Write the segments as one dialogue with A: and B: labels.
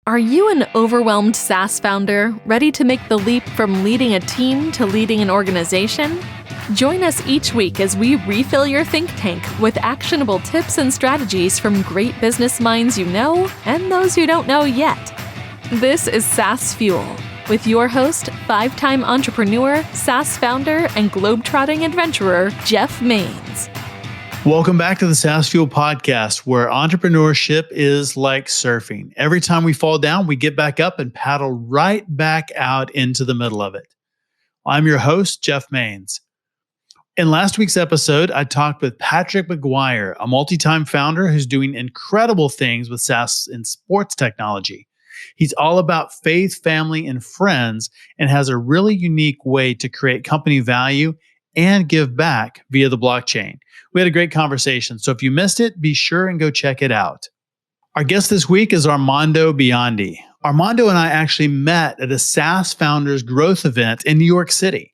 A: Are you an overwhelmed SaaS founder ready to make the leap from leading a team to leading an organization? Join us each week as we refill your think tank with actionable tips and strategies from great business minds you know and those you don't know yet. This is SaaS Fuel with your host, 5-time entrepreneur, SaaS founder, and globetrotting adventurer, Jeff Maines.
B: Welcome back to the SaaS Fuel podcast, where entrepreneurship is like surfing. Every time we fall down, we get back up and paddle right back out into the middle of it. I'm your host, Jeff Maines. In last week's episode, I talked with Patrick McGuire, a multi-time founder who's doing incredible things with SaaS and sports technology. He's all about faith, family, and friends, and has a really unique way to create company value and give back via the blockchain. We had a great conversation, so if you missed it, be sure and go check it out. Our guest this week is Armando Biondi. Armando and I actually met at a SaaS Founders Growth event in New York City.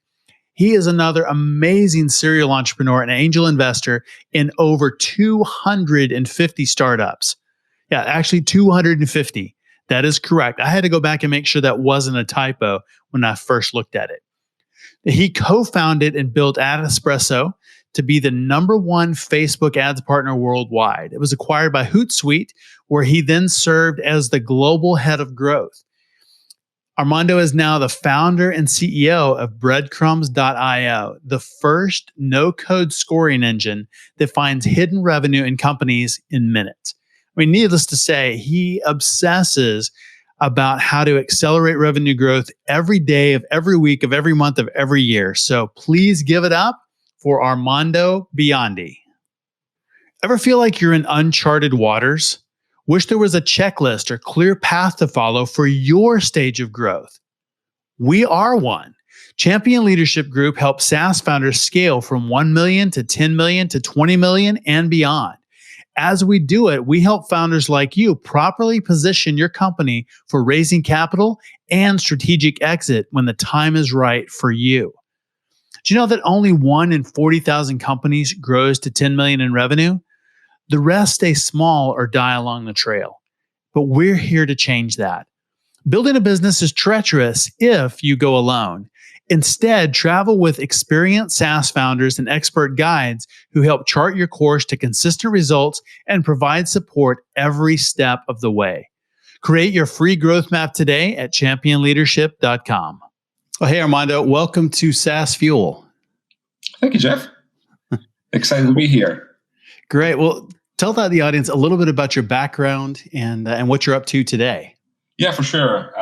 B: He is another amazing serial entrepreneur and angel investor in over 250 startups. Yeah, actually 250. That is correct. I had to go back and make sure that wasn't a typo when I first looked at it. He co-founded and built AdEspresso to be the #1 Facebook ads partner worldwide. It was acquired by Hootsuite, where he then served as the global head of growth. Armando is now the founder and CEO of Breadcrumbs.io, the first no-code scoring engine that finds hidden revenue in companies in minutes. I mean, needless to say, he obsesses about how to accelerate revenue growth every day of every week of every month of every year. So please give it up for Armando Biondi. Ever feel like you're in uncharted waters? Wish there was a checklist or clear path to follow for your stage of growth? We are one. Champion Leadership Group helps SaaS founders scale from 1 million to 10 million to 20 million and beyond. As we do it, we help founders like you properly position your company for raising capital and strategic exit when the time is right for you. Do you know that only 1 in 40,000 companies grows to 10 million in revenue? The rest stay small or die along the trail. But we're here to change that. Building a business is treacherous if you go alone. Instead, travel with experienced SaaS founders and expert guides who help chart your course to consistent results and provide support every step of the way. Create your free growth map today at championleadership.com. Oh, hey, Armando, welcome to SaaS Fuel.
C: Thank you, Jeff. Excited to be here.
B: Great. Well, tell the audience a little bit about your background and what you're up to today.
C: Yeah, for sure.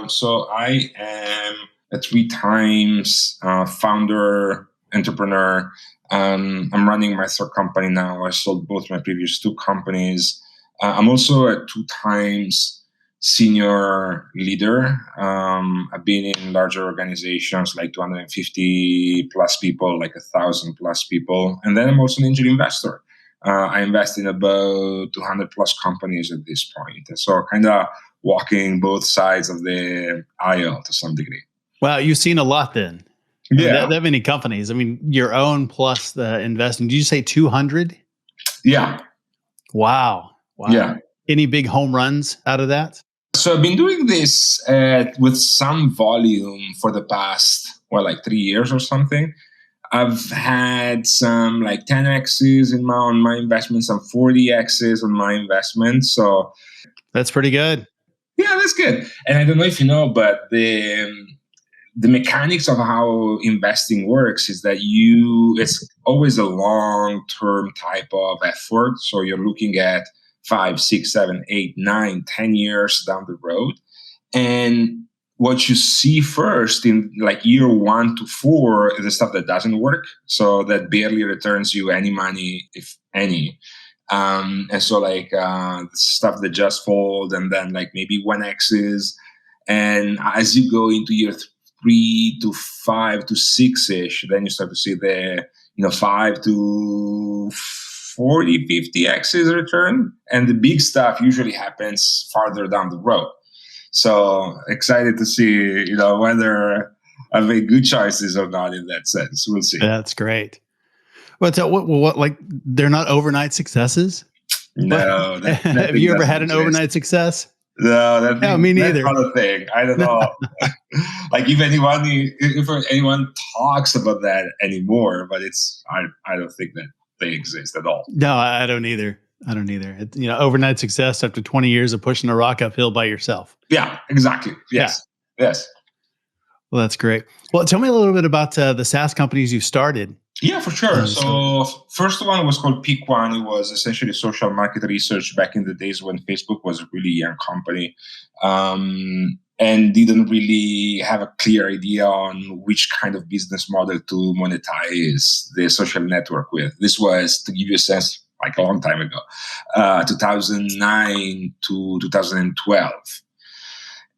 C: So I am a 3 times founder, entrepreneur. I'm running my 3rd company now. I sold both my previous 2 companies. I'm also a 2 times senior leader. I've been in larger organizations like 250 plus people, like 1,000 plus people. And then I'm also an angel investor. I invest in about 200 plus companies at this point. And so kind of walking both sides of the aisle to some degree.
B: Wow, you've seen a lot then.
C: Yeah.
B: I mean, that many companies. I mean, your own plus the investing. Did you say 200?
C: Yeah.
B: Wow.
C: Yeah.
B: Any big home runs out of that?
C: So I've been doing this with some volume for the past, 3 years or something. I've had some 10X's on my investments, some 40X's on my investments. So
B: that's pretty good.
C: Yeah, that's good. And I don't know if you know, but the mechanics of how investing works is that it's always a long-term type of effort. So you're looking at 5, 6, 7, 8, 9, 10 years down the road. And what you see first in year 1 to 4 is the stuff that doesn't work. So that barely returns you any money, if any. And so the stuff that just fold and then maybe 1X's. And as you go into year 3 to 5 to 6-ish, then you start to see the 5 to 40, 50X's return. And the big stuff usually happens farther down the road. So excited to see, whether I made good choices or not in that sense. We'll see.
B: That's great. What they're not overnight successes?
C: No.
B: Have you ever had an overnight success?
C: No,
B: me
C: that's
B: neither.
C: not a thing. I don't know. Like if anyone talks about that anymore, but I don't think that they exist at all.
B: No, I don't either. Overnight success after 20 years of pushing a rock uphill by yourself.
C: Yeah, exactly. Yes. Yes.
B: Well, that's great. Well, tell me a little bit about the SaaS companies you started.
C: Yeah, for sure. So first one was called Peak One. It was essentially social market research back in the days when Facebook was a really young company, and didn't really have a clear idea on which kind of business model to monetize the social network with. This was, to give you a sense, like a long time ago, 2009 to 2012.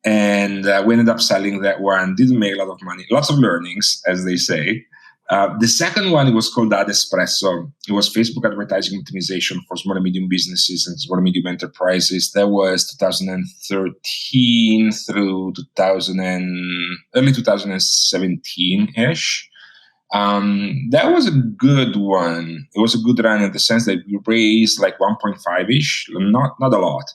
C: And we ended up selling that one. Didn't make a lot of money. Lots of learnings, as they say. The second one, it was called Ad Espresso. It was Facebook advertising optimization for small and medium businesses and small and medium enterprises. That was 2013 through early 2017-ish. That was a good one. It was a good run in the sense that we raised like 1.5-ish, not a lot.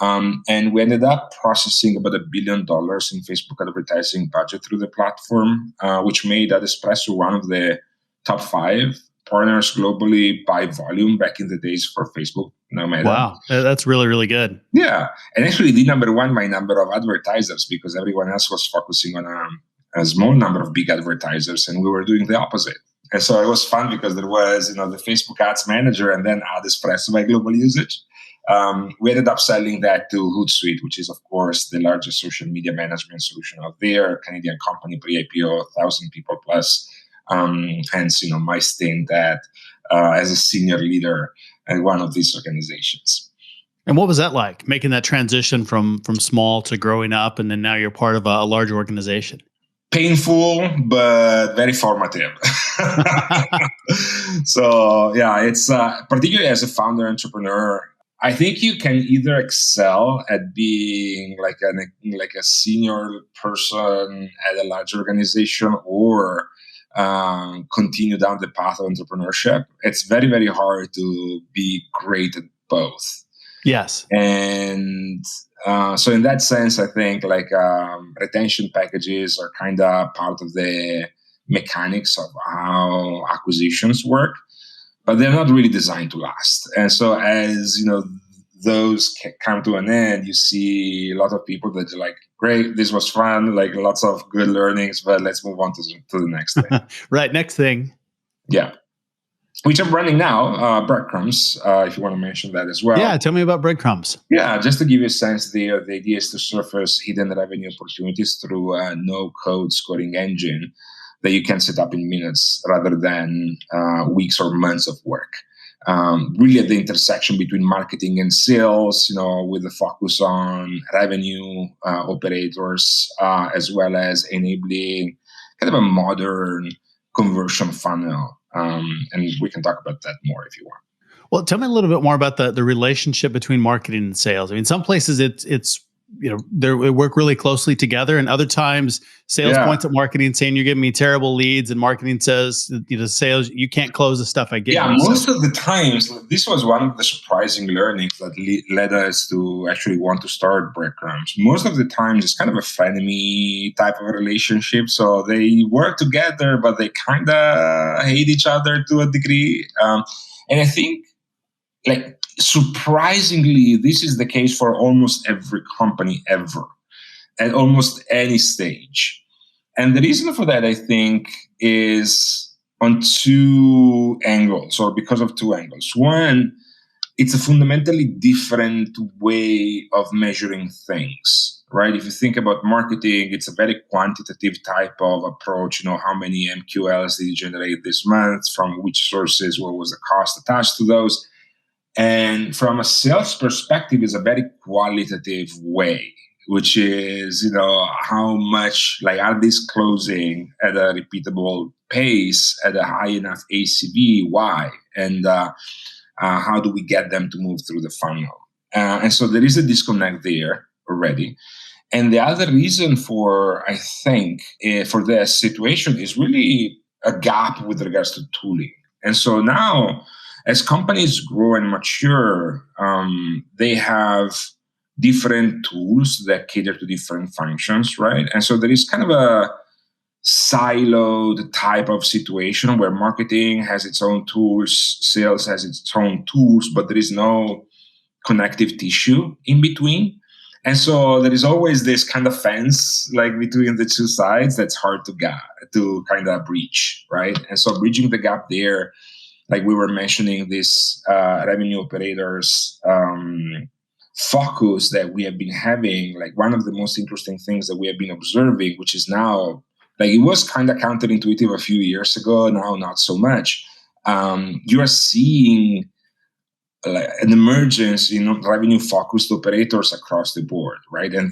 C: And we ended up processing about $1 billion in Facebook advertising budget through the platform, which made Ad Espresso one of the top 5 partners globally by volume back in the days for Facebook. No matter.
B: Wow, that's really, really good.
C: Yeah, and actually the number one by number of advertisers, because everyone else was focusing on a small number of big advertisers, and we were doing the opposite. And so it was fun because there was, the Facebook Ads Manager and then Ad Espresso by global usage. We ended up selling that to Hootsuite, which is, of course, the largest social media management solution out there, Canadian company, pre-IPO, 1,000 people plus. Hence, my stint as a senior leader at one of these organizations.
B: And what was that like, making that transition from small to growing up, and then now you're part of a large organization?
C: Painful, but very formative. So, yeah, it's particularly as a founder entrepreneur, I think you can either excel at being like a senior person at a large organization, or continue down the path of entrepreneurship. It's very, very hard to be great at both.
B: Yes.
C: And so in that sense, I think retention packages are kind of part of the mechanics of how acquisitions work, but they're not really designed to last. And so as, those come to an end, you see a lot of people that are like, great, this was fun, like lots of good learnings, but let's move on to the next thing.
B: Right, next thing.
C: Yeah. Which I'm running now, Breadcrumbs, if you want to mention that as well.
B: Yeah, tell me about Breadcrumbs.
C: Yeah, just to give you a sense there, the idea is to surface hidden revenue opportunities through a no-code scoring engine that you can set up in minutes rather than weeks or months of work. Really at the intersection between marketing and sales, with the focus on revenue operators, as well as enabling kind of a modern conversion funnel. And we can talk about that more if you want.
B: Well, tell me a little bit more about the relationship between marketing and sales. I mean, some places it's they work really closely together, and other times sales points at marketing saying you're giving me terrible leads, and marketing says, sales, you can't close the stuff I give you.
C: Yeah, most of the times, this was one of the surprising learnings that led us to actually want to start Breadcrumbs. Most of the times, it's kind of a frenemy type of relationship. So they work together, but they kind of hate each other to a degree. And I think, surprisingly, this is the case for almost every company ever, at almost any stage. And the reason for that, I think, is on two angles, or because of two angles. One, it's a fundamentally different way of measuring things, right? If you think about marketing, it's a very quantitative type of approach. How many MQLs did you generate this month, from which sources, what was the cost attached to those? And from a sales perspective, is a very qualitative way, which is, how much, are these closing at a repeatable pace, at a high enough ACV, why? And how do we get them to move through the funnel? And so there is a disconnect there already. And the other reason for, I think, for this situation is really a gap with regards to tooling. And so now, as companies grow and mature, they have different tools that cater to different functions, right? And so there is kind of a siloed type of situation where marketing has its own tools, sales has its own tools, but there is no connective tissue in between. And so there is always this kind of fence like between the two sides that's hard to kind of breach, right? And so bridging the gap there, like we were mentioning, this revenue operators focus that we have been having, like one of the most interesting things that we have been observing, which is now, like it was kind of counterintuitive a few years ago, now not so much. You are seeing like an emergence in revenue-focused operators across the board, right? And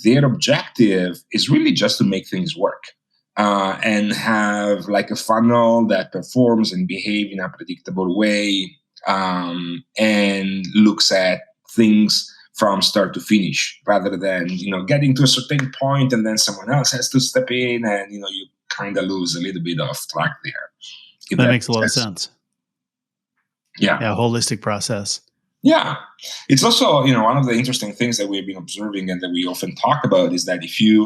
C: their objective is really just to make things work and have like a funnel that performs and behave in a predictable way and looks at things from start to finish, rather than getting to a certain point and then someone else has to step in, and you kind of lose a little bit of track there.
B: That makes a lot of sense.
C: Yeah,
B: holistic process.
C: Yeah. It's also, one of the interesting things that we've been observing and that we often talk about is that if you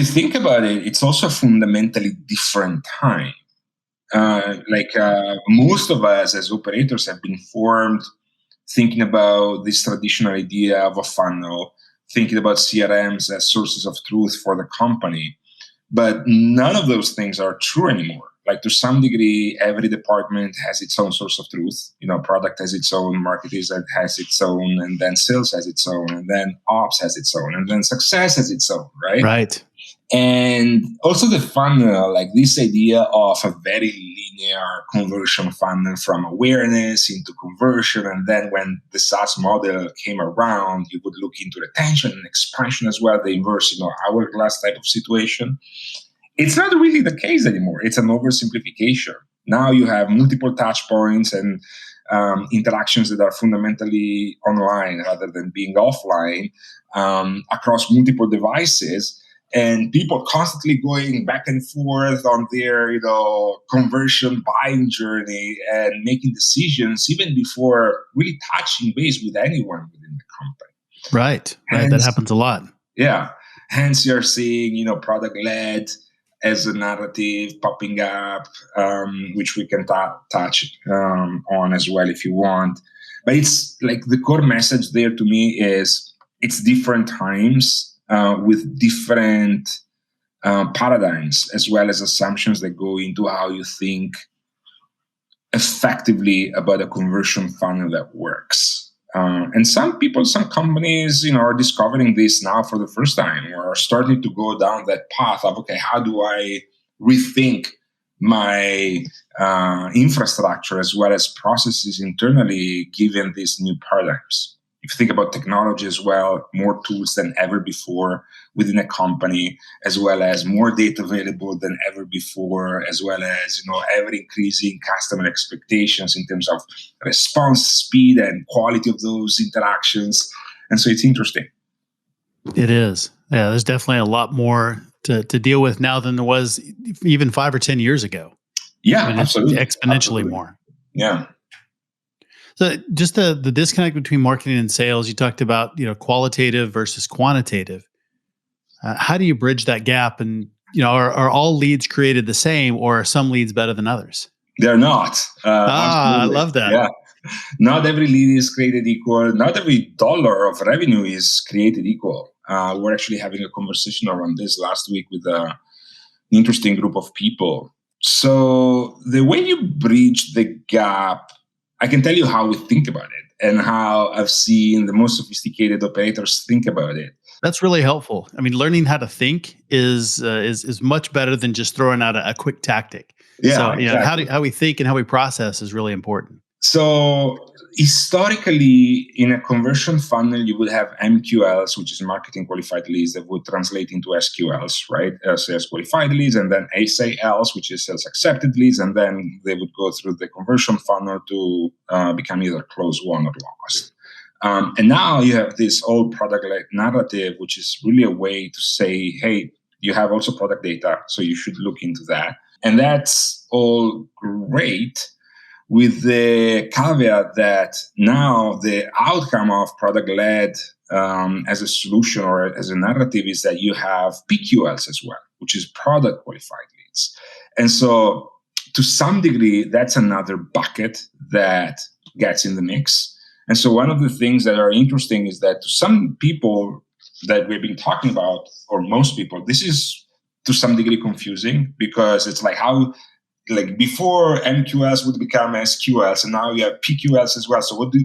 C: think about it, it's also a fundamentally different time. Most of us as operators have been formed thinking about this traditional idea of a funnel, thinking about CRMs as sources of truth for the company. But none of those things are true anymore. Like to some degree, every department has its own source of truth. Product has its own, marketing has its own, and then sales has its own, and then ops has its own, and then success has its own, right?
B: Right.
C: And also the funnel, like this idea of a very linear conversion funnel from awareness into conversion. And then when the SaaS model came around, you would look into retention and expansion as well, the inverse, hourglass type of situation. It's not really the case anymore. It's an oversimplification. Now you have multiple touch points and interactions that are fundamentally online rather than being offline across multiple devices, and people constantly going back and forth on their conversion buying journey and making decisions even before really touching base with anyone within the company.
B: Right. That happens a lot.
C: Yeah. Hence you're seeing product led as a narrative popping up, which we can touch on as well if you want. But it's like the core message there to me is it's different times with different paradigms as well as assumptions that go into how you think effectively about a conversion funnel that works. And some people, some companies, are discovering this now for the first time, or are starting to go down that path of, okay, how do I rethink my infrastructure as well as processes internally, given these new paradigms? If you think about technology as well, more tools than ever before within a company, as well as more data available than ever before, as well as ever increasing customer expectations in terms of response speed and quality of those interactions. And so it's interesting.
B: It is. Yeah, there's definitely a lot more to deal with now than there was even 5 or 10 years ago.
C: Yeah, absolutely.
B: Exponentially more.
C: Yeah.
B: So just the disconnect between marketing and sales, you talked about, qualitative versus quantitative. How do you bridge that gap? And, are all leads created the same, or are some leads better than others?
C: They're not.
B: I love that.
C: Yeah. Not every lead is created equal. Not every dollar of revenue is created equal. We're actually having a conversation around this last week with an interesting group of people. So the way you bridge the gap, I can tell you how we think about it and how I've seen the most sophisticated operators think about it.
B: That's really helpful. I mean, learning how to think is much better than just throwing out a quick tactic.
C: Yeah,
B: so
C: exactly.
B: how we think and how we process is really important.
C: So historically, in a conversion funnel, you would have MQLs, which is marketing qualified leads, that would translate into SQLs, right? Sales qualified leads, and then SALs, which is sales accepted leads, and then they would go through the conversion funnel to become either close won or lost. And now you have this old product-led narrative, which is really a way to say, hey, you have also product data, so you should look into that. And that's all great. with the caveat that now the outcome of product-led as a solution or as a narrative is that you have PQLs as well, which is product qualified leads. And so to some degree, that's another bucket that gets in the mix. And so one of the things that are interesting is that to some people that we've been talking about, or most people, this is to some degree confusing, because it's like how, like before MQLs would become SQLs, and now you have PQLs as well. So what do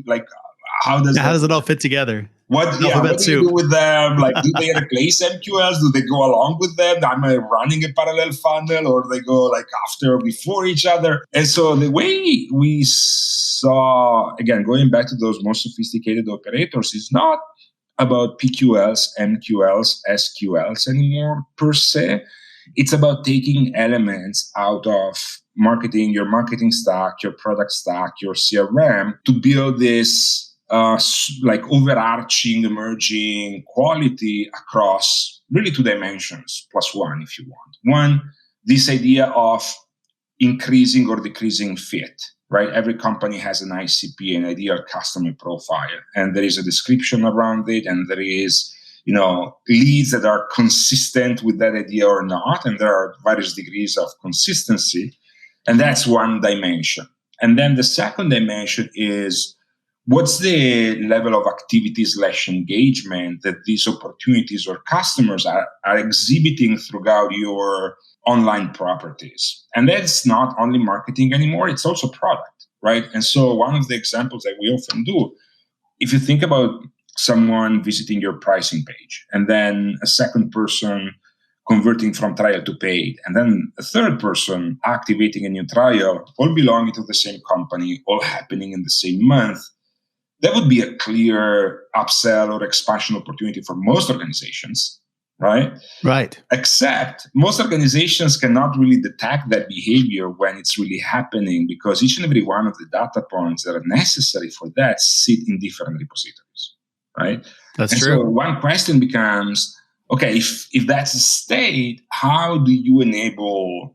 C: how does
B: it all fit together?
C: What do you do with them? Like, do they replace MQLs? Do they go along with them? Am I running a parallel funnel, or they go like after or before each other? And so the way we saw, again, going back to those more sophisticated operators, is not about PQLs, MQLs, SQLs anymore per se. It's about taking elements out of marketing, your marketing stack, your product stack, your CRM, to build this overarching, emerging quality across really two dimensions, plus one, if you want. One, this idea of increasing or decreasing fit, right? Every company has an ICP, an ideal customer profile, and there is a description around it, and there is, leads that are consistent with that idea or not, and there are various degrees of consistency, and that's one dimension. And then the second dimension is, what's the level of activity/engagement that these opportunities or customers are exhibiting throughout your online properties? And that's not only marketing anymore, it's also product, right? And so one of the examples that we often do, if you think about someone visiting your pricing page, and then a second person converting from trial to paid, and then a third person activating a new trial, all belonging to the same company, all happening in the same month, that would be a clear upsell or expansion opportunity for most organizations, right?
B: Right.
C: Except most organizations cannot really detect that behavior when it's really happening, because each and every one of the data points that are necessary for that sit in different repositories, right?
B: That's true.
C: So one question becomes, okay, if that's the state, how do you enable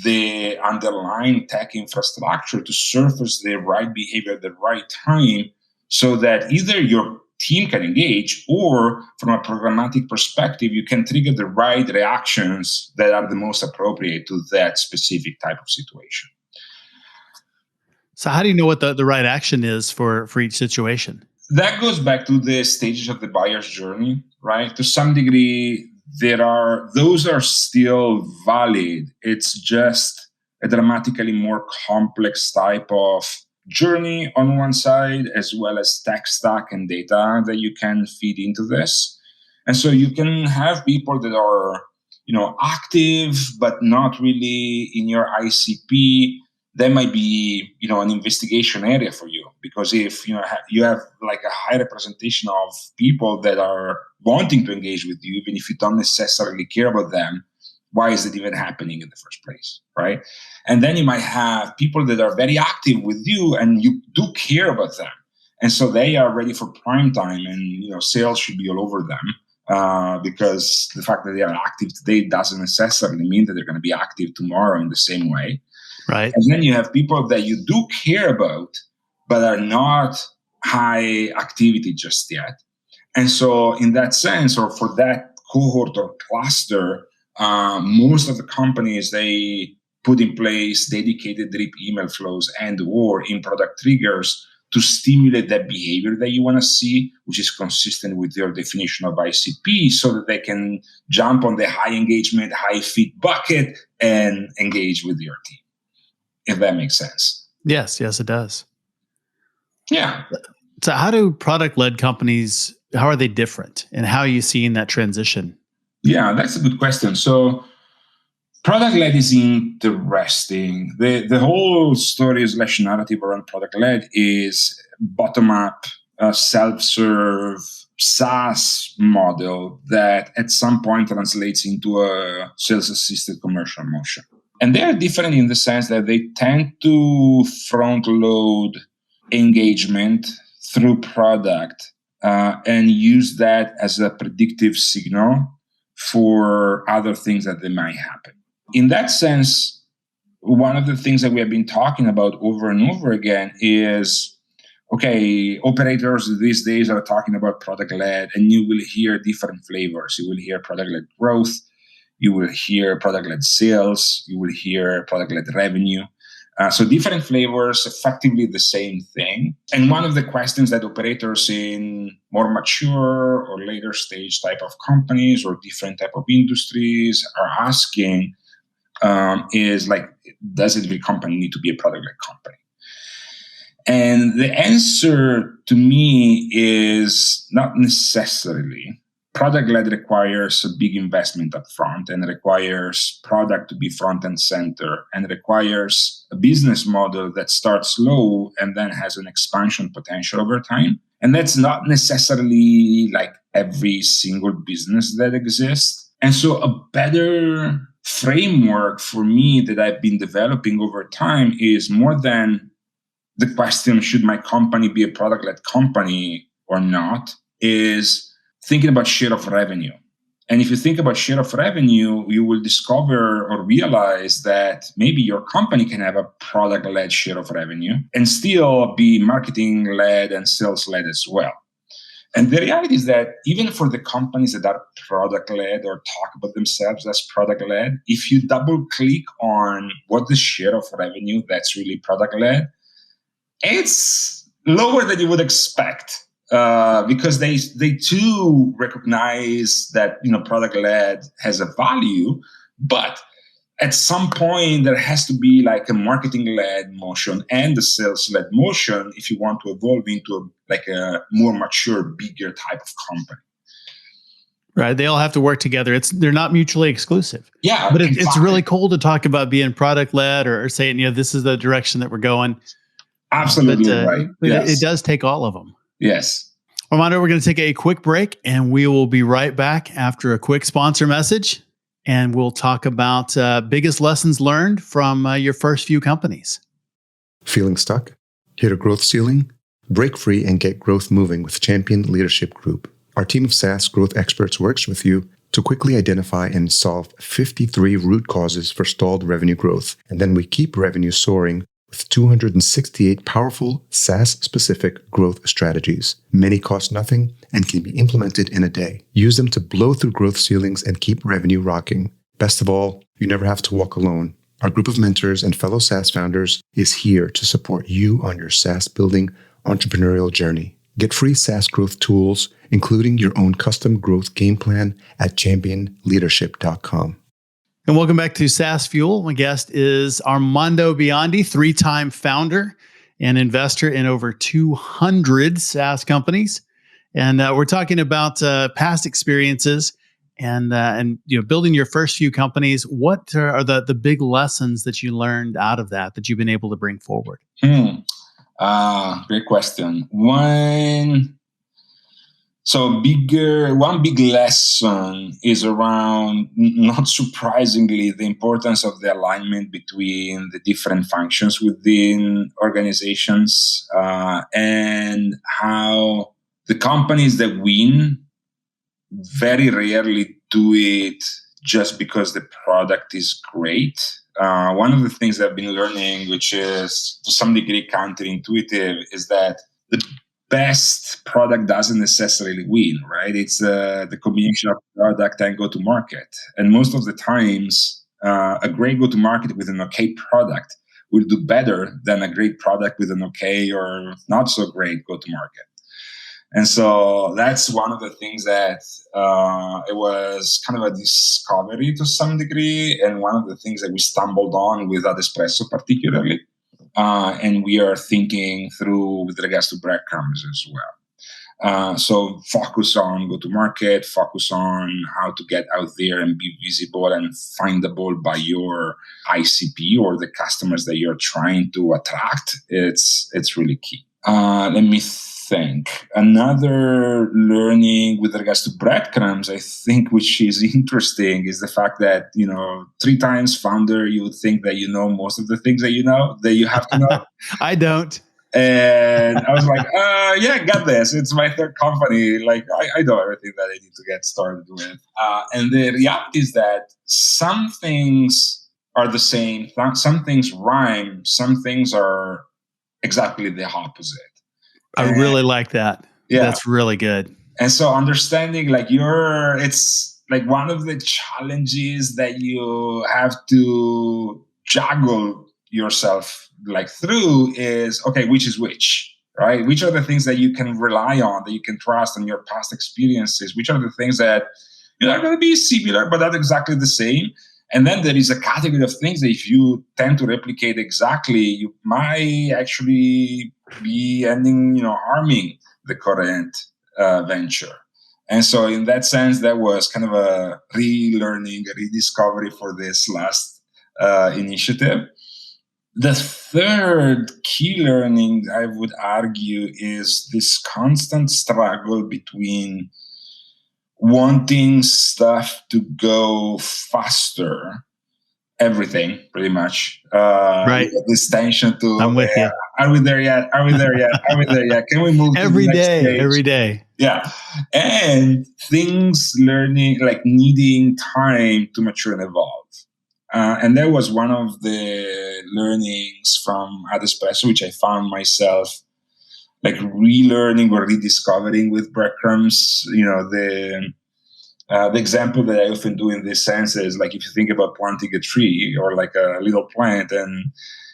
C: the underlying tech infrastructure to surface the right behavior at the right time, so that either your team can engage, or from a programmatic perspective, you can trigger the right reactions that are the most appropriate to that specific type of situation?
B: So how do you know what the right action is for each situation?
C: That goes back to the stages of the buyer's journey, right? To some degree, those are still valid. It's just a dramatically more complex type of journey on one side, as well as tech stack and data that you can feed into this. And so you can have people that are, active, but not really in your ICP. That might be, an investigation area for you, because if you have like a high representation of people that are wanting to engage with you, even if you don't necessarily care about them, why is it even happening in the first place, right? And then you might have people that are very active with you, and you do care about them, and so they are ready for prime time, and sales should be all over them, because the fact that they are active today doesn't necessarily mean that they're going to be active tomorrow in the same way.
B: Right.
C: And then you have people that you do care about, but are not high activity just yet. And so in that sense, or for that cohort or cluster, most of the companies, they put in place dedicated drip email flows and or in-product triggers to stimulate that behavior that you want to see, which is consistent with your definition of ICP, so that they can jump on the high engagement, high fit bucket and engage with your team, if that makes sense.
B: Yes, it does.
C: Yeah.
B: So how do product-led companies, how are they different? And how are you seeing that transition?
C: Yeah, that's a good question. So product-led is interesting. The whole story / narrative around product-led is bottom-up, self-serve, SaaS model that at some point translates into a sales-assisted commercial motion. And they're different in the sense that they tend to front-load engagement through product and use that as a predictive signal for other things that they might happen. In that sense, one of the things that we have been talking about over and over again is, okay, operators these days are talking about product-led, and you will hear different flavors. You will hear product-led growth, you will hear product-led sales, you will hear product-led revenue. So different flavors, effectively the same thing. And one of the questions that operators in more mature or later stage type of companies or different type of industries are asking is like, does every company need to be a product-led company? And the answer to me is not necessarily. Product-led requires a big investment up front and requires product to be front and center and requires a business model that starts low and then has an expansion potential over time. And that's not necessarily like every single business that exists. And so a better framework for me that I've been developing over time is more than the question, should my company be a product-led company or not, is thinking about share of revenue. And if you think about share of revenue, you will discover or realize that maybe your company can have a product-led share of revenue and still be marketing-led and sales-led as well. And the reality is that even for the companies that are product-led or talk about themselves as product-led, if you double-click on what the share of revenue that's really product-led, it's lower than you would expect. Because they too recognize that product-led has a value, but at some point there has to be like a marketing-led motion and a sales-led motion if you want to evolve into a more mature, bigger type of company.
B: Right, they all have to work together. They're not mutually exclusive.
C: Yeah,
B: but
C: exactly.
B: It's really cool to talk about being product-led or saying this is the direction that we're going.
C: Absolutely right.
B: But
C: yes.
B: It does take all of them.
C: Yes.
B: Armando, we're going to take a quick break and we will be right back after a quick sponsor message. And we'll talk about biggest lessons learned from your first few companies.
D: Feeling stuck? Hit a growth ceiling? Break free and get growth moving with Champion Leadership Group. Our team of SaaS growth experts works with you to quickly identify and solve 53 root causes for stalled revenue growth. And then we keep revenue soaring with 268 powerful SaaS-specific growth strategies. Many cost nothing and can be implemented in a day. Use them to blow through growth ceilings and keep revenue rocking. Best of all, you never have to walk alone. Our group of mentors and fellow SaaS founders is here to support you on your SaaS building entrepreneurial journey. Get free SaaS growth tools, including your own custom growth game plan at championleadership.com.
B: And welcome back to SaaS Fuel. My guest is Armando Biondi, 3-time founder and investor in over 200 SaaS companies. And we're talking about past experiences and building your first few companies. What are the big lessons that you learned out of that you've been able to bring forward?
C: Great question. One big lesson is around, not surprisingly, the importance of the alignment between the different functions within organizations and how the companies that win very rarely do it just because the product is great. One of the things I've been learning, which is to some degree counterintuitive, is that the best product doesn't necessarily win, right? It's the combination of product and go-to-market. And most of the times, a great go-to-market with an okay product will do better than a great product with an okay or not so great go-to-market. And so that's one of the things that it was kind of a discovery to some degree, and one of the things that we stumbled on with Adespresso particularly. And we are thinking through with regards to breadcrumbs as well. So focus on go-to-market, focus on how to get out there and be visible and findable by your ICP or the customers that you're trying to attract. It's really key. Let me think. Another learning with regards to breadcrumbs, I think, which is interesting, is the fact that, 3 times founder, you would think that you know most of the things that you have to know.
B: I don't.
C: And I was like, yeah, got this. It's my third company. Like, I know everything that I need to get started with. And the reality is that some things are the same. Some things rhyme. Some things are exactly the opposite.
B: I really like that.
C: Yeah.
B: That's really good.
C: And so understanding it's like one of the challenges that you have to juggle yourself like through is, okay, which is which, right? Which are the things that you can rely on, that you can trust on your past experiences? Which are the things that are going to be similar, but not exactly the same? And then there is a category of things that if you tend to replicate exactly, you might actually be ending, harming the current venture. And so in that sense, that was kind of a relearning, a rediscovery for this last initiative. The third key learning, I would argue, is this constant struggle between wanting stuff to go faster, everything pretty much.
B: Right.
C: This tension to,
B: I'm with you.
C: Are we there yet? Are we there yet? Are we there yet? Can we move
B: every
C: to the next
B: day?
C: stage?
B: Every day.
C: Yeah. And things learning, like needing time to mature and evolve. And that was one of the learnings from Adespresso, which I found myself like relearning or rediscovering with breadcrumbs. The example that I often do in this sense is like if you think about planting a tree or like a little plant and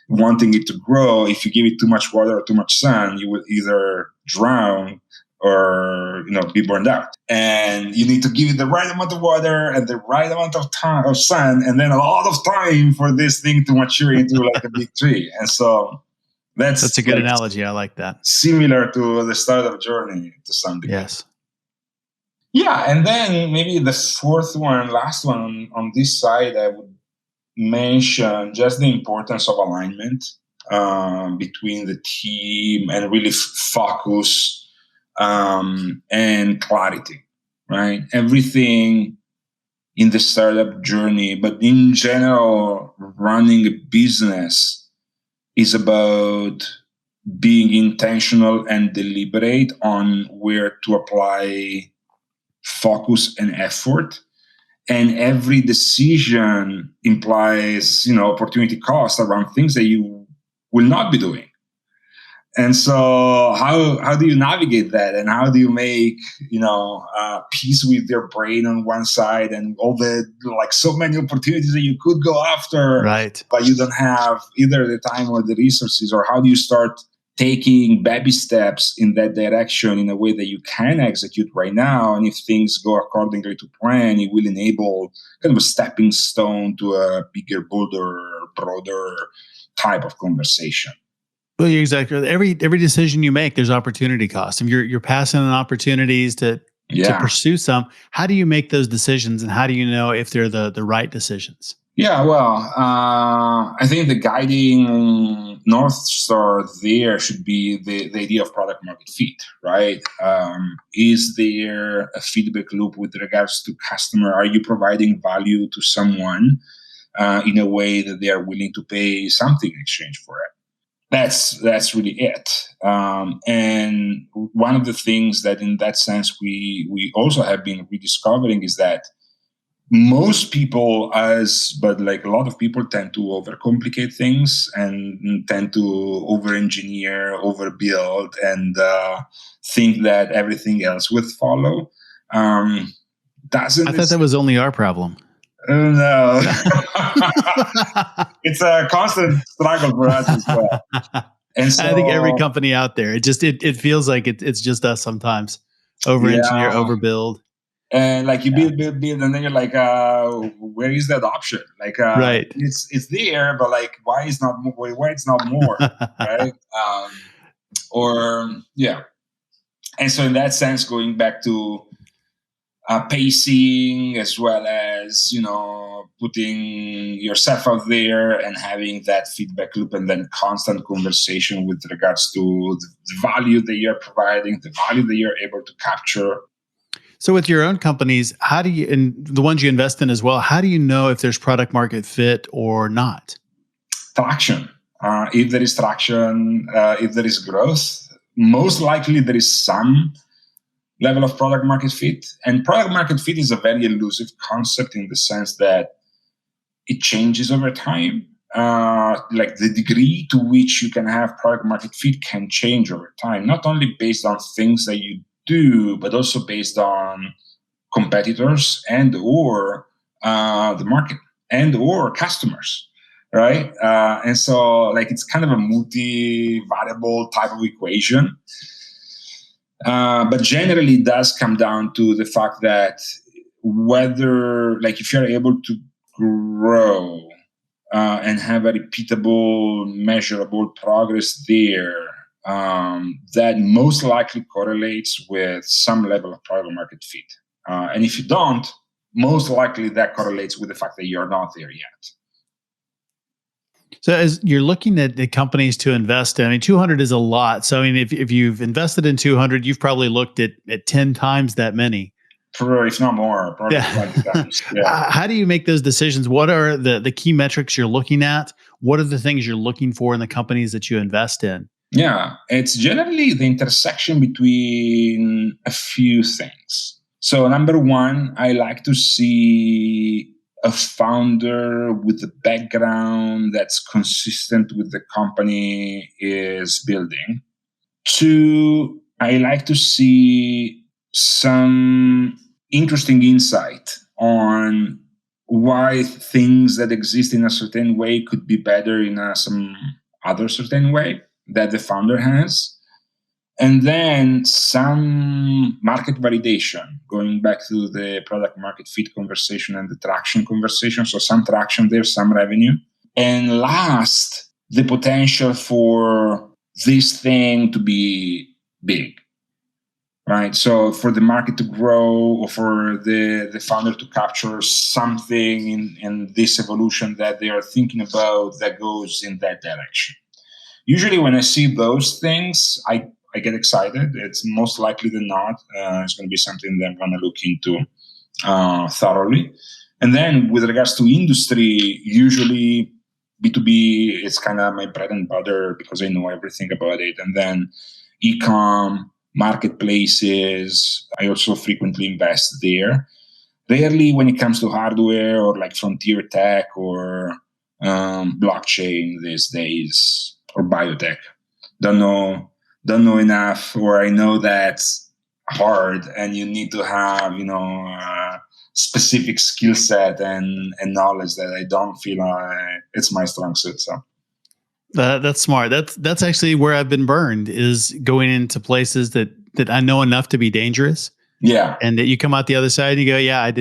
C: wanting it to grow, if you give it too much water or too much sun, you will either drown or be burned out. And you need to give it the right amount of water and the right amount of time of sun, and then a lot of time for this thing to mature into like a big tree. And so that's
B: a good analogy. I like that.
C: Similar to the startup journey to some degree.
B: Yes.
C: Yeah, and then maybe the fourth one, last one on this side, I would mention just the importance of alignment between the team and really focus and clarity, right? Everything in the startup journey, but in general, running a business is about being intentional and deliberate on where to apply focus and effort. And every decision implies, opportunity cost around things that you will not be doing. And so how do you navigate that? And how do you make, peace with your brain on one side and all the, so many opportunities that you could go after,
B: right,
C: but you don't have either the time or the resources? Or how do you start taking baby steps in that direction in a way that you can execute right now? And if things go accordingly to plan, it will enable kind of a stepping stone to a bigger, bolder, broader type of conversation.
B: Well, you're exactly right. Every decision you make, there's opportunity cost. If you're passing on opportunities to pursue some, how do you make those decisions, and how do you know if they're the right decisions?
C: Yeah, well, I think the guiding North Star there should be the idea of product market fit, right? Is there a feedback loop with regards to customer? Are you providing value to someone in a way that they are willing to pay something in exchange for it? That's really it. And one of the things that in that sense we also have been rediscovering is that most people, but like a lot of people, tend to overcomplicate things and tend to over-engineer, overbuild, and think that everything else would follow.
B: I thought that was only our problem.
C: No. It's a constant struggle for us as well. And so,
B: I think every company out there, it feels like it's just us sometimes. Over-engineer, overbuild.
C: And like you build, and then you're like, where is the adoption? Like,
B: right.
C: It's there, but like, why it's not more, right? And so in that sense, going back to pacing, as well as putting yourself out there and having that feedback loop, and then constant conversation with regards to the value that you're providing, the value that you're able to capture.
B: So with your own companies, how do you, and the ones you invest in as well, how do you know if there's product market fit or not?
C: Traction. If there is traction, if there is growth, most likely there is some level of product market fit. And product market fit is a very elusive concept in the sense that it changes over time. Like the degree to which you can have product market fit can change over time, not only based on things that you do, but also based on competitors and or the market and or customers, right? And so like it's kind of a multi-variable type of equation. But generally it does come down to the fact that whether, like, if you're able to grow and have a repeatable, measurable progress there, that most likely correlates with some level of product market fit. And if you don't, most likely that correlates with the fact that you're not there yet.
B: So as you're looking at the companies to invest in, I mean, 200 is a lot. So I mean, if you've invested in 200, you've probably looked at 10 times that many.
C: If not more, probably 20 times. Yeah.
B: How do you make those decisions? What are the key metrics you're looking at? What are the things you're looking for in the companies that you invest in?
C: Yeah, it's generally the intersection between a few things. So number one, I like to see a founder with a background that's consistent with the company is building. Two, I like to see some interesting insight on why things that exist in a certain way could be better in some other certain way that the founder has. And then some market validation, going back to the product market fit conversation and the traction conversation. So some traction there, some revenue. And last, the potential for this thing to be big, right? So for the market to grow or for the founder to capture something in this evolution that they are thinking about that goes in that direction. Usually when I see those things, I get excited. It's most likely than not, it's going to be something that I'm going to look into thoroughly. And then with regards to industry, usually B2B is kind of my bread and butter because I know everything about it. And then e-com, marketplaces, I also frequently invest there. Rarely when it comes to hardware or like frontier tech or blockchain these days or biotech. Don't know enough, or I know that's hard and you need to have, specific skill set and knowledge that I don't feel it's my strong suit. So
B: that's smart. That's actually where I've been burned, is going into places that I know enough to be dangerous.
C: Yeah.
B: And that you come out the other side and you go, yeah, I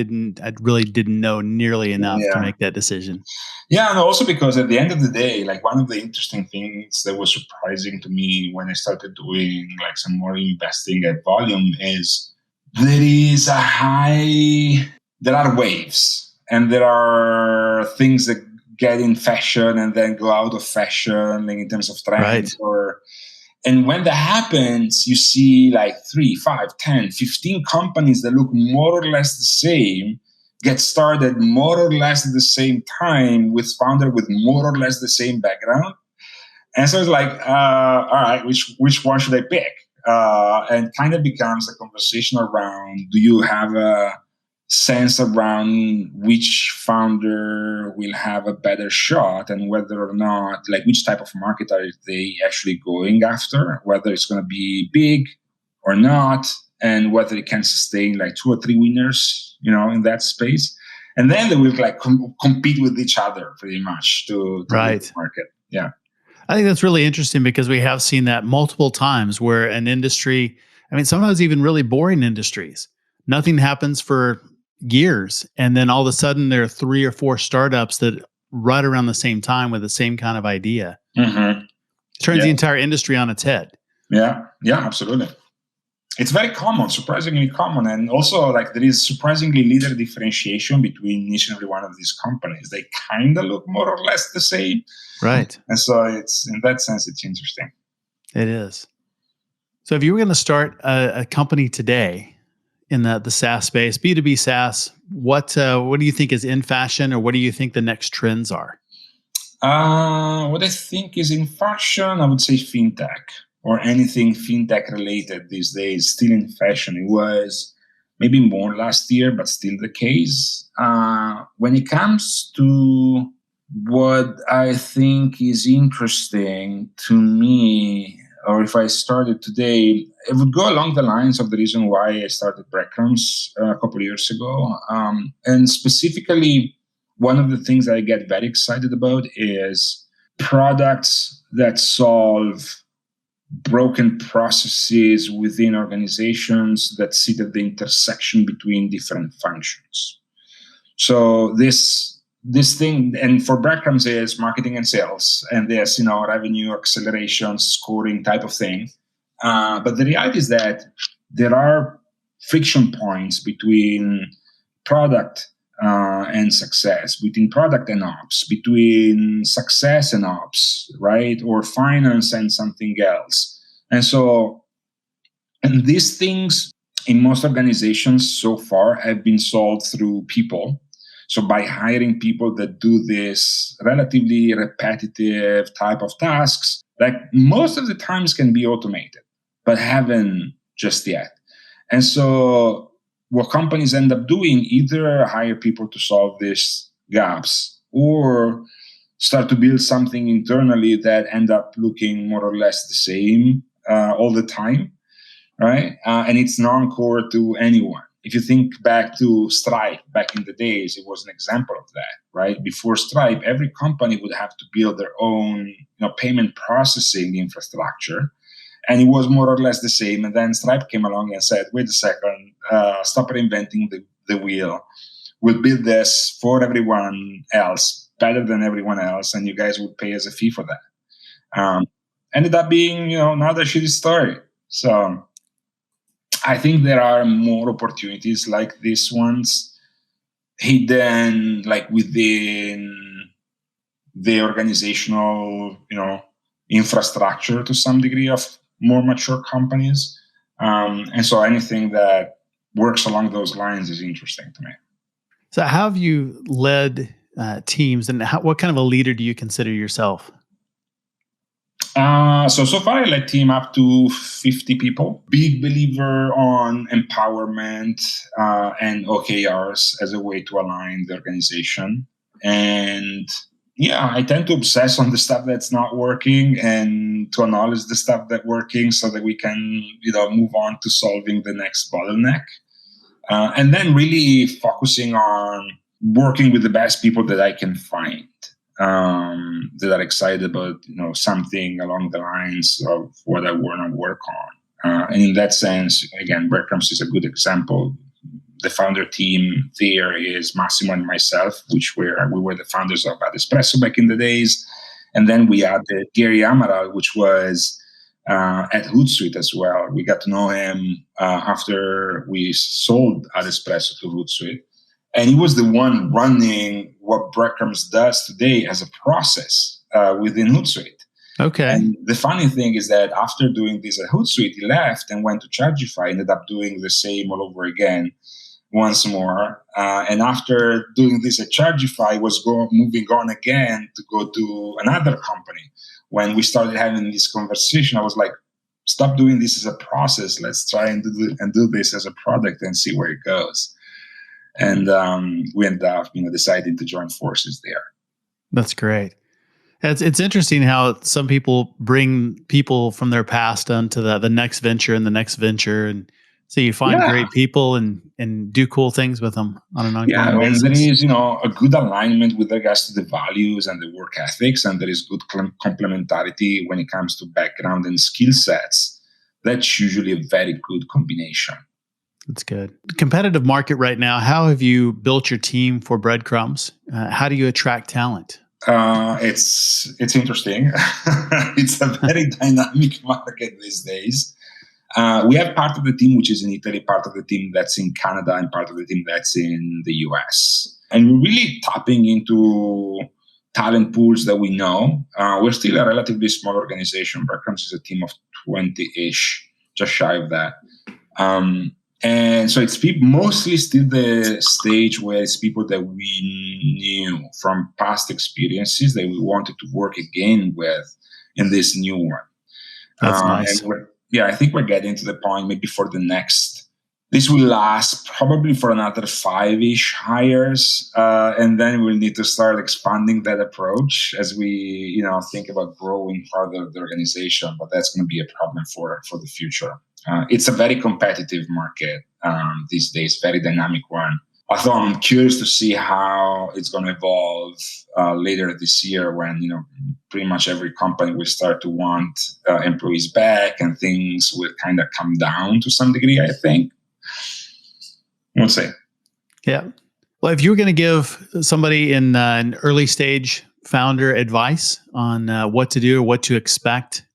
B: really didn't know nearly enough to make that decision.
C: Yeah, and also because at the end of the day, like one of the interesting things that was surprising to me when I started doing like some more investing at volume is there are waves and there are things that get in fashion and then go out of fashion, like in terms of trends.
B: Right.
C: And when that happens, you see like 3, 5, 10, 15 companies that look more or less the same get started more or less at the same time with founder with more or less the same background. And so it's like, all right, which one should I pick? And kind of becomes a conversation around, do you have a sense around which founder will have a better shot and whether or not, like which type of market are they actually going after, whether it's going to be big or not, and whether it can sustain like 2 or 3 winners, in that space. And then they will like compete with each other pretty much to
B: right.
C: the market. Yeah.
B: I think that's really interesting because we have seen that multiple times where an industry, I mean, sometimes even really boring industries, nothing happens for years. And then all of a sudden there are 3 or 4 startups that right around the same time with the same kind of idea.
C: Mm-hmm.
B: Turns the entire industry on its head.
C: Yeah, absolutely. It's very common, surprisingly common. And also like there is surprisingly little differentiation between each and every one of these companies. They kind of look more or less the same.
B: Right.
C: And so it's, in that sense, it's interesting.
B: It is. So if you were going to start a company today in the SaaS space, B2B SaaS, what do you think is in fashion, or what do you think the next trends are?
C: What I think is in fashion, I would say fintech or anything fintech related these days, still in fashion. It was maybe more last year, but still the case. When it comes to what I think is interesting to me, or if I started today, it would go along the lines of the reason why I started Breadcrumbs a couple of years ago. And specifically, one of the things that I get very excited about is products that solve broken processes within organizations that sit at the intersection between different functions. So this thing, and for Breadcrumbs is marketing and sales, and there's revenue acceleration, scoring type of thing. But the reality is that there are friction points between product and success, between product and ops, between success and ops, right? Or finance and something else. And these things in most organizations so far have been solved through people. So by hiring people that do this relatively repetitive type of tasks, that most of the times can be automated, but haven't just yet. And so what companies end up doing, either hire people to solve these gaps or start to build something internally that end up looking more or less the same all the time, right? And it's non-core to anyone. If you think back to Stripe back in the days, it was an example of that, right? Before Stripe, every company would have to build their own payment processing infrastructure. And it was more or less the same. And then Stripe came along and said, wait a second, stop reinventing the wheel. We'll build this for everyone else, better than everyone else, and you guys would pay us a fee for that. Ended up being, another shitty story. So I think there are more opportunities like these ones hidden, like within the organizational, infrastructure to some degree of more mature companies. And so anything that works along those lines is interesting to me.
B: So how have you led teams, and what kind of a leader do you consider yourself?
C: So far I led team up to 50 people. Big believer on empowerment and OKRs as a way to align the organization. And yeah, I tend to obsess on the stuff that's not working and to acknowledge the stuff that's working so that we can, move on to solving the next bottleneck. And then really focusing on working with the best people that I can find that are excited about, something along the lines of what I want to work on. And in that sense, again, Breadcrumbs is a good example. The founder team there is Massimo and myself, we were the founders of Espresso back in the days. And then we added Gary Amaral, which was at Hootsuite as well. We got to know him after we sold Espresso to Hootsuite. And he was the one running what Breadcrumbs does today as a process within Hootsuite.
B: Okay.
C: And the funny thing is that after doing this at Hootsuite, he left and went to Chargify, ended up doing the same all over again once more. And after doing this at Chargify, was moving on again to go to another company. When we started having this conversation, I was like, stop doing this as a process. Let's try and do this as a product and see where it goes. And we ended up, deciding to join forces there.
B: That's great. It's interesting how some people bring people from their past onto the next venture and the next venture, and so you find great people and do cool things with them on an ongoing basis.
C: There is a good alignment with regards to the values and the work ethics, and there is good complementarity when it comes to background and skill sets. That's usually a very good combination.
B: That's good. Competitive market right now. How have you built your team for Breadcrumbs? How do you attract talent?
C: It's interesting. It's a very dynamic market these days. We have part of the team which is in Italy, part of the team that's in Canada, and part of the team that's in the US. And we're really tapping into talent pools that we know. We're still a relatively small organization. Breadcrumbs is a team of 20-ish, just shy of that. And so it's mostly still the stage where it's people that we knew from past experiences that we wanted to work again with in this new one.
B: That's nice.
C: I think we're getting to the point maybe for the next This will last probably for another 5-ish hires, and then we'll need to start expanding that approach as we, think about growing further the organization. But that's going to be a problem for the future. It's a very competitive market these days, very dynamic one. Although I'm curious to see how it's going to evolve later this year when, pretty much every company will start to want employees back and things will kind of come down to some degree, I think. We'll see.
B: Yeah. Well, if you were going to give somebody in an early stage founder advice on what to do or what to expect,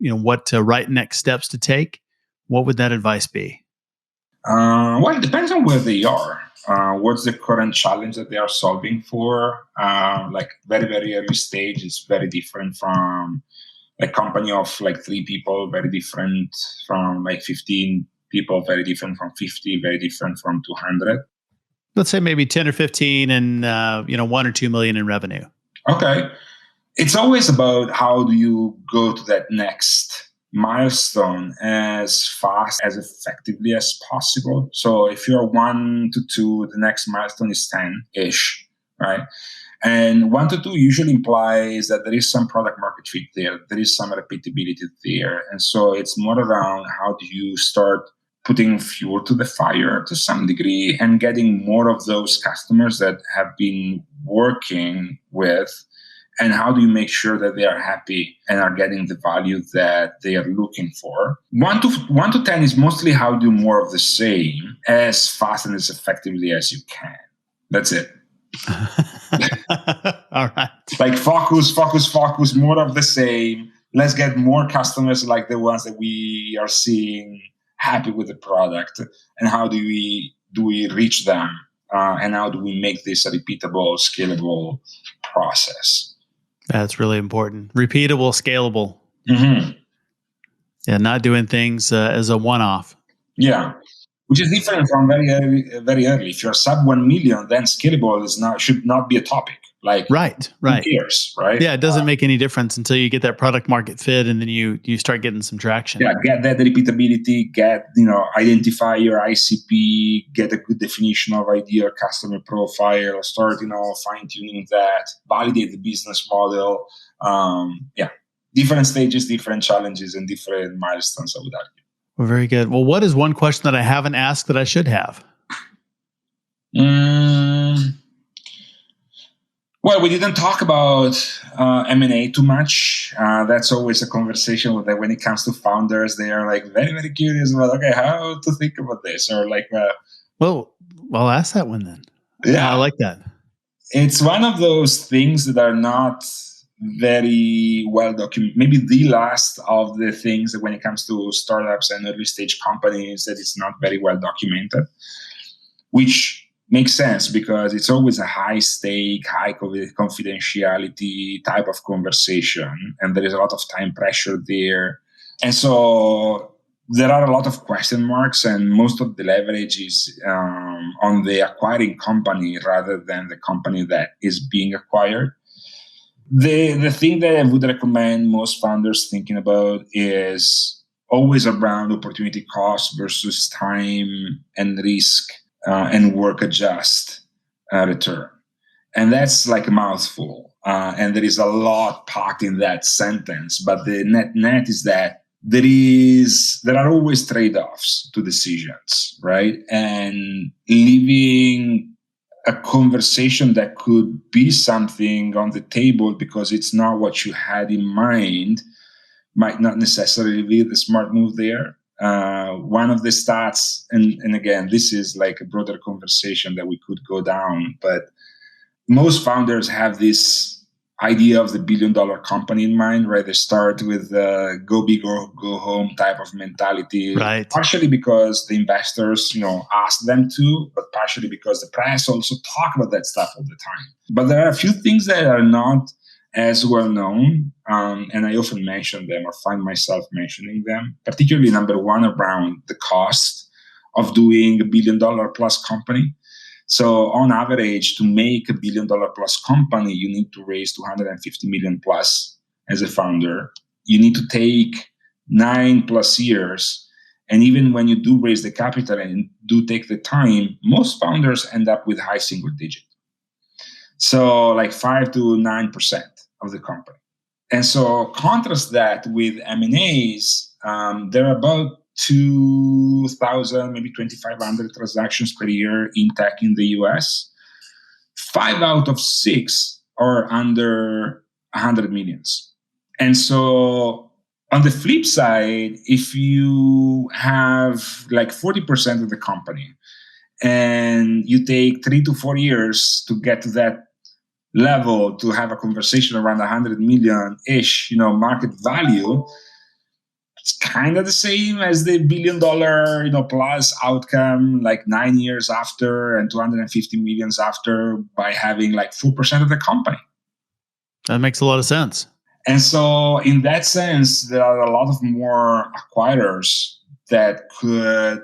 B: what right next steps to take, what would that advice be?
C: Well, it depends on where they are. What's the current challenge that they are solving for? Like very, very early stage is very different from a company of like 3 people, very different from like 15 people, very different from 50, very different from 200.
B: Let's say maybe 10 or 15 and 1 or 2 million in revenue.
C: Okay. It's always about how do you go to that next milestone as fast, as effectively as possible. So if you're 1 to 2, the next milestone is 10-ish, right? And 1 to 2 usually implies that there is some product market fit there. There is some repeatability there. And so it's more around how do you start putting fuel to the fire to some degree and getting more of those customers that have been working with, and how do you make sure that they are happy and are getting the value that they are looking for. 1 to 10 is mostly how do more of the same as fast and as effectively as you can. That's it.
B: All right.
C: Like focus, more of the same. Let's get more customers like the ones that we are seeing happy with the product, and how do we reach them, and how do we make this a repeatable, scalable process?
B: That's really important. Repeatable, scalable.
C: Mm-hmm.
B: Yeah, not doing things as a one-off.
C: Yeah, which is different from very early. If you're sub 1 million, then scalable should not be a topic. Like,
B: right.
C: Who cares, right?
B: Yeah, it doesn't make any difference until you get that product market fit, and then you start getting some traction.
C: Yeah, get that repeatability, identify your ICP, get a good definition of ideal customer profile, start, fine tuning that, validate the business model. Different stages, different challenges, and different milestones, I would argue.
B: Well, very good. Well, what is one question that I haven't asked that I should have?
C: Well, we didn't talk about M&A too much. That's always a conversation with when it comes to founders. They are like very, very curious about, okay, how to think about this, or like.
B: Well, I'll ask that one then.
C: Yeah,
B: I like that.
C: It's one of those things that are not very well documented. Maybe the last of the things that when it comes to startups and early stage companies that it's not very well documented, which makes sense because it's always a high stake, high confidentiality type of conversation, and there is a lot of time pressure there. And so there are a lot of question marks, and most of the leverage is on the acquiring company rather than the company that is being acquired. The thing that I would recommend most founders thinking about is always around opportunity cost versus time and risk and work adjust return. And that's like a mouthful. And there is a lot packed in that sentence. But the net is that there are always trade-offs to decisions, right? And leaving a conversation that could be something on the table because it's not what you had in mind might not necessarily be the smart move there. One of the stats, and again, this is like a broader conversation that we could go down, but most founders have this idea of the $1 billion company in mind, right? They start with go big or go home type of mentality,
B: right?
C: Partially because the investors, ask them to, but partially because the press also talk about that stuff all the time. But there are a few things that are not as well known, and I often mention them or find myself mentioning them, particularly number one around the cost of doing $1 billion plus company. So on average, to make $1 billion plus company, you need to raise 250 million plus as a founder. You need to take 9+ years And even when you do raise the capital and do take the time, most founders end up with high single digit. So like 5 to 9% of the company. And so contrast that with M&As, there are about 2,000, maybe 2,500 transactions per year in tech in the US. 5 out of 6 are under 100 millions. And so on the flip side, if you have like 40% of the company and you take 3 to 4 years to get to that level to have a conversation around 100 million-ish, market value, it's kind of the same as the $1 billion, plus outcome, like 9 years after and 250 millions after, by having like 4% of the company.
B: That makes a lot of sense.
C: And so in that sense, there are a lot of more acquirers that could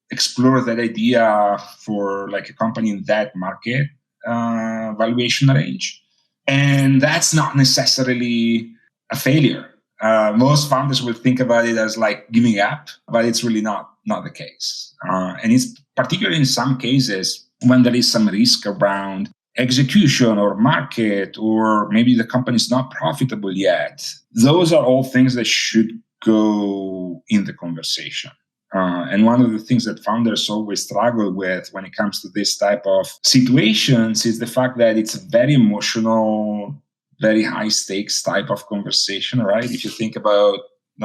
C: explore that idea for like a company in that market valuation range. And that's not necessarily a failure. Most founders will think about it as like giving up, but it's really not the case. And it's particularly in some cases when there is some risk around execution or market, or maybe the company is not profitable yet. Those are all things that should go in the conversation. And one of the things that founders always struggle with when it comes to this type of situations is the fact that it's a very emotional, very high stakes type of conversation, right? If you think about,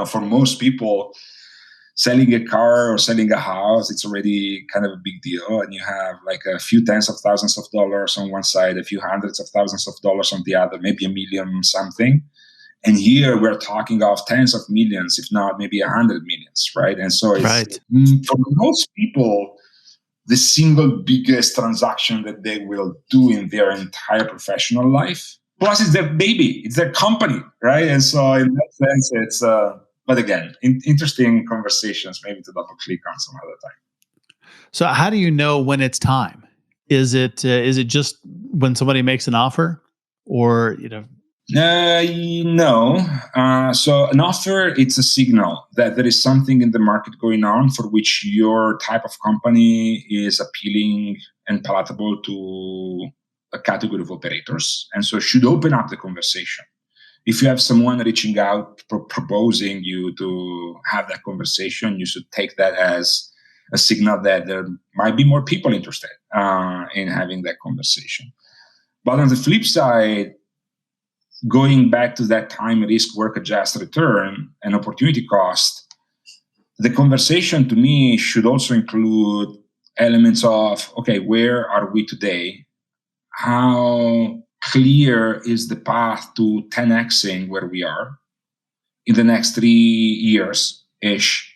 C: for most people, selling a car or selling a house, it's already kind of a big deal. And you have like a few tens of thousands of dollars on one side, a few hundreds of thousands of dollars on the other, maybe $1 million something. And here we're talking of tens of millions, if not maybe 100 millions, right? And so it's, for most people, the single biggest transaction that they will do in their entire professional life. Plus, it's their baby, it's their company, right? And so in that sense, it's, but again, interesting conversations, maybe to double click on some other time.
B: So how do you know when it's time? Is it just when somebody makes an offer, or,
C: No. So an offer, it's a signal that there is something in the market going on for which your type of company is appealing and palatable to a category of operators. And so it should open up the conversation. If you have someone reaching out, proposing you to have that conversation, you should take that as a signal that there might be more people interested in having that conversation. But on the flip side, going back to that time, risk, work, adjusted return, and opportunity cost, the conversation to me should also include elements of, okay, where are we today? How clear is the path to 10xing where we are in the next 3 years-ish?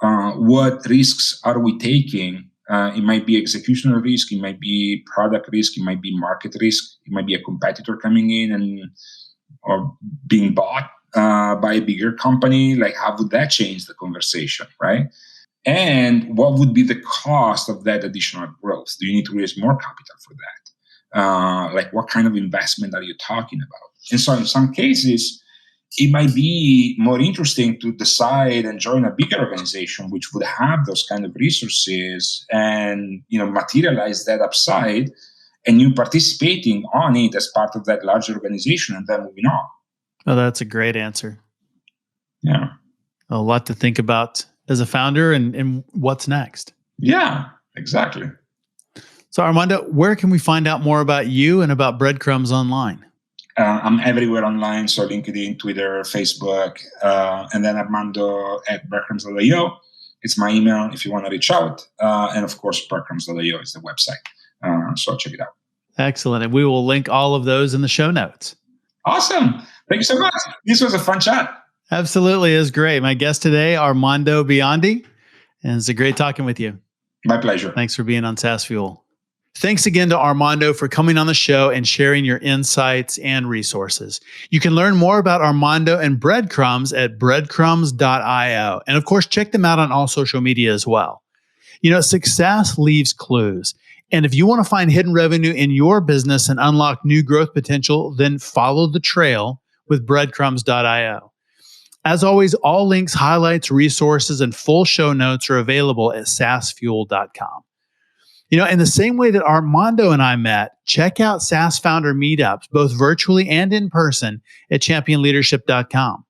C: What risks are we taking? It might be executional risk, it might be product risk, it might be market risk, it might be a competitor coming in or being bought by a bigger company. Like, how would that change the conversation, right? And what would be the cost of that additional growth? Do you need to raise more capital for that? Like, what kind of investment are you talking about? And so in some cases, it might be more interesting to decide and join a bigger organization which would have those kind of resources and, materialize that upside, and you participating on it as part of that larger organization and then moving on.
B: Oh, that's a great answer.
C: Yeah.
B: A lot to think about as a founder and what's next.
C: Yeah, exactly.
B: So Armando, where can we find out more about you and about Breadcrumbs online?
C: I'm everywhere online, so LinkedIn, Twitter, Facebook, and then Armando at breadcrumbs.io. It's my email if you want to reach out. And of course, breadcrumbs.io is the website. So check it out.
B: Excellent. And we will link all of those in the show notes.
C: Awesome. Thank you so much. This was a fun chat.
B: Absolutely. It was great. My guest today, Armando Biondi. And it's a great talking with you.
C: My pleasure.
B: Thanks for being on SaaS Fuel. Thanks again to Armando for coming on the show and sharing your insights and resources. You can learn more about Armando and Breadcrumbs at breadcrumbs.io. And of course, check them out on all social media as well. Success leaves clues. And if you want to find hidden revenue in your business and unlock new growth potential, then follow the trail with breadcrumbs.io. As always, all links, highlights, resources, and full show notes are available at saasfuel.com. In the same way that Armando and I met, check out SaaS founder meetups, both virtually and in person, at championleadership.com.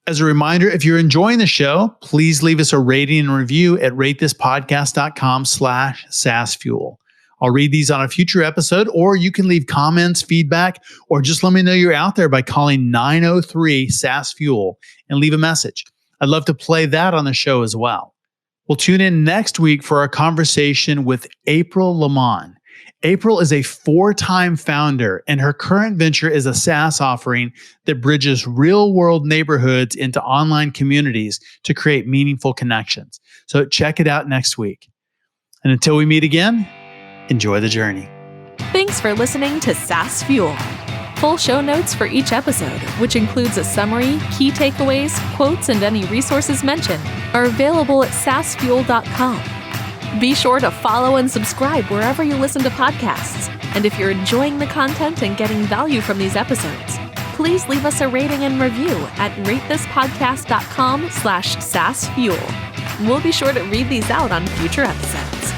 B: As a reminder, if you're enjoying the show, please leave us a rating and review at ratethispodcast.com/SaaSfuel. I'll read these on a future episode, or you can leave comments, feedback, or just let me know you're out there by calling 903-SaaS-FUEL and leave a message. I'd love to play that on the show as well. We'll tune in next week for our conversation with April Lamont. April is a 4-time founder, and her current venture is a SaaS offering that bridges real-world neighborhoods into online communities to create meaningful connections. So check it out next week. And until we meet again, enjoy the journey.
A: Thanks for listening to SaaS Fuel. Full show notes for each episode, which includes a summary, key takeaways, quotes, and any resources mentioned, are available at saasfuel.com. Be sure to follow and subscribe wherever you listen to podcasts. And if you're enjoying the content and getting value from these episodes, please leave us a rating and review at ratethispodcast.com/SaaSfuel. We'll be sure to read these out on future episodes.